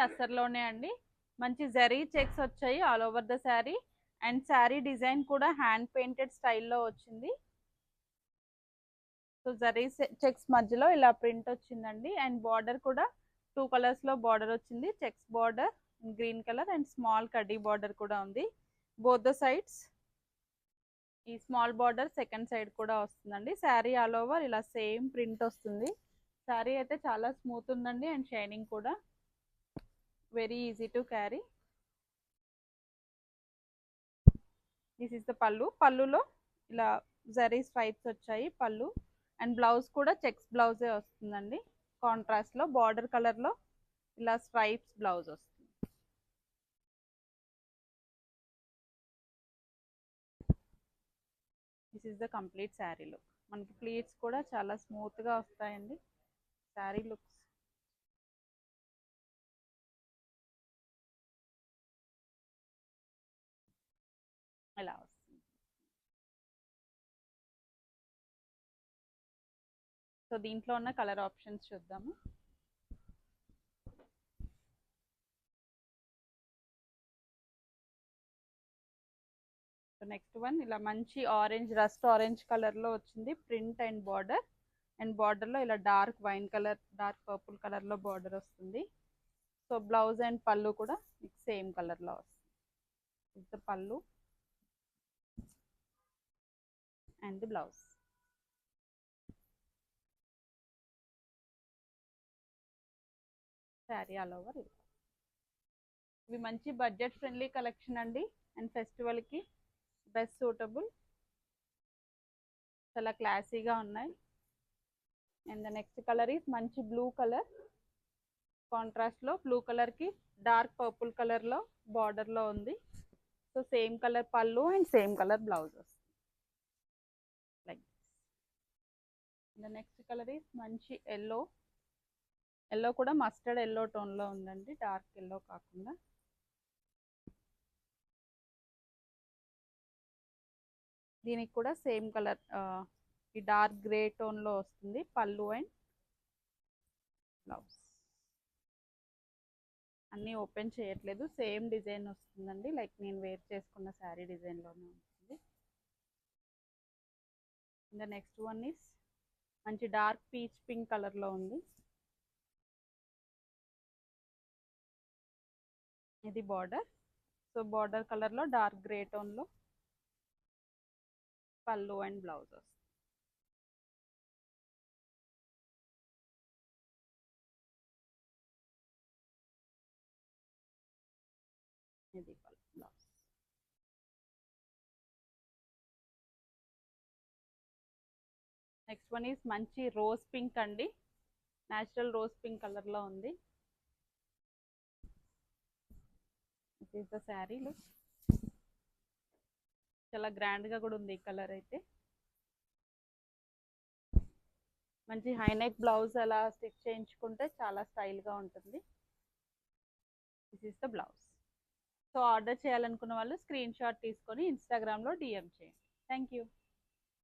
టస్సర్లోనే అండి. మంచి జరీ చెక్స్ వచ్చాయి all over the sari. And sari design కూడా హ్యాండ్ పెయింటెడ్ స్టైల్లో వచ్చింది. సో జరీ చెక్స్ మధ్యలో ఇలా ప్రింట్ వచ్చిందండి. అండ్ బార్డర్ కూడా 2 కలర్స్ లో బార్డర్ వచ్చింది. Checks border green colour and small కడ్డీ బార్డర్ కూడా ఉంది బోత్ ద సైడ్స్. ఈ స్మాల్ బార్డర్ సెకండ్ సైడ్ కూడా వస్తుందండి. శారీ ఆల్ ఓవర్ ఇలా సేమ్ ప్రింట్ వస్తుంది. శారీ అయితే చాలా స్మూత్ ఉందండి అండ్ షైనింగ్ కూడా. Very easy to carry. This is the పళ్ళు. పళ్ళులో ఇలా జరీ స్ట్రైప్స్ వచ్చాయి పళ్ళు. అండ్ బ్లౌజ్ కూడా చెక్స్ బ్లౌజే వస్తుందండి. కాంట్రాస్ట్ లో బార్డర్ కలర్ లో ఇలా స్ట్రైప్స్ బ్లౌజ్ వస్తుంది. This is the complete sari look. మనకి ప్లీట్స్ కూడా చాలా స్మూత్ గా వస్తాయండి. శారీ లుక్స్ ఇలా వస్తుంది. సో దీంట్లో ఉన్న కలర్ ఆప్షన్స్ చూద్దాము. నెక్స్ట్ వన్ ఇలా మంచి ఆరెంజ్ రస్ట్ ఆరెంజ్ కలర్ లో వచ్చింది print and border. And border లో ఇలా dark wine colour dark purple colour లో బార్డర్ వస్తుంది. సో బ్లౌజ్ అండ్ పళ్ళు కూడా సేమ్ కలర్ లో వస్తుంది. పళ్ళు and the blouse. Sari all over ఇవి మంచి బడ్జెట్ ఫ్రెండ్లీ కలెక్షన్ అండి. అండ్ ఫెస్టివల్ కి బెస్ట్ సూటబుల్. చాలా క్లాసీగా ఉన్నాయి. And the next colour is మంచి బ్లూ కలర్. కాంట్రాస్ట్ లో బ్లూ కలర్ కి డార్క్ పర్పుల్ కలర్ లో బార్డర్ లో ఉంది. సో సేమ్ కలర్ పళ్ళు అండ్ సేమ్ కలర్ బ్లౌజ్ వస్తుంది. Like the next colour is మంచి ఎల్లో. ఎల్లో కూడా మస్టర్డ్ ఎల్లో టోన్ లో ఉందండి, డార్క్ ఎల్లో కాకుండా. దీనికి కూడా సేమ్ కలర్ ఈ డార్క్ గ్రే టోన్ లో వస్తుంది పళ్ళు అండ్ బ్లౌజ్. అన్నీ ఓపెన్ చేయట్లేదు, సేమ్ డిజైన్ వస్తుందండి. లైక్ నేను వేర్ చేసుకున్న శారీ డిజైన్ లోనే ఉంటుంది. ద నెక్స్ట్ వన్ ఈస్ మంచి డార్క్ పీచ్ పింక్ కలర్ లో ఉంది. ఇది బార్డర్. సో బార్డర్ కలర్ లో డార్క్ గ్రే టోన్ లో పళ్ళు అండ్ బ్లౌజ్ వస్తుంది. ఇది బ్లౌజ్. నెక్స్ట్ వన్ ఈస్ మంచి రోజ్ పింక్ అండి. న్యాచురల్ రోజ్ పింక్ కలర్ లో ఉంది. This is the sari look. చాలా గ్రాండ్ గా కూడా ఉంది ఈ కలర్ అయితే. మంచి హైనెక్ బ్లౌజ్ అలా స్టిచ్ చేయించుకుంటే చాలా స్టైల్ గా ఉంటుంది. This is the blouse. So order చేయాలనుకున్న వాళ్ళు స్క్రీన్ షాట్ తీసుకొని ఇన్స్టాగ్రామ్ లో డిఎం చేయండి. Thank you.